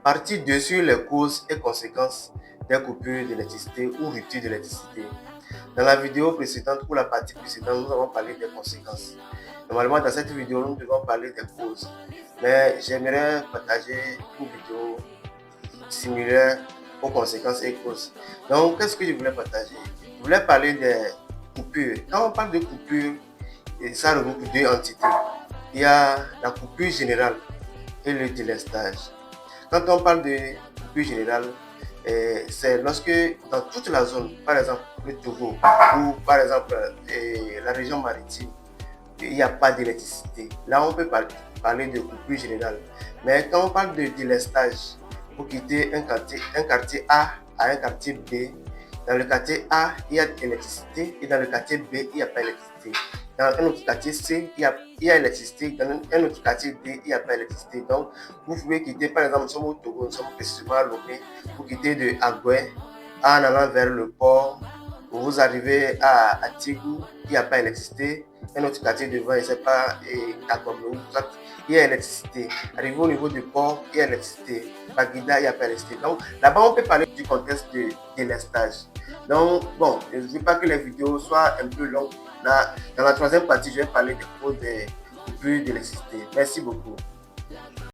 Partie 2 sur les causes et conséquences des coupures d'électricité ou rupture d'électricité. Dans la vidéo précédente ou la partie précédente, nous avons parlé des conséquences. Normalement, dans cette vidéo, nous devons parler des causes. Mais j'aimerais partager une vidéo similaire aux conséquences et causes. Donc, qu'est-ce que je voulais partager? Je voulais parler des coupures. Quand on parle de coupures, ça regroupe deux entités. Il y a la coupure générale et le délestage. Quand on parle de coupure générale, c'est lorsque dans toute la zone, par exemple le Togo ou par exemple la région maritime, il n'y a pas d'électricité. Là, on peut parler de coupure générale. Mais quand on parle de délestage, pour quitter un quartier A à un quartier B, dans le quartier A, il y a de l'électricité et dans le quartier B, il n'y a pas d'électricité. Dans un autre quartier C, il y a électricité. Dans un autre quartier D, il n'y a pas d'électricité. Donc, vous pouvez quitter, par exemple, nous sommes au Togo, nous sommes précisément à Lomé, vous quittez de Agoué en allant vers le port, vous arrivez à Tigou, il n'y a pas d'électricité. Un autre quartier devant, je ne sais pas, Kakomou, il y a l'électricité. Arrivé au niveau du port, il y a l'électricité. Baguida, il n'y a pas d'électricité. Donc là-bas, on peut parler du contexte de délestage. Donc, bon, je ne veux pas que les vidéos soient un peu longues. Là, dans la troisième partie, je vais parler des coupures d'électricité. Merci beaucoup.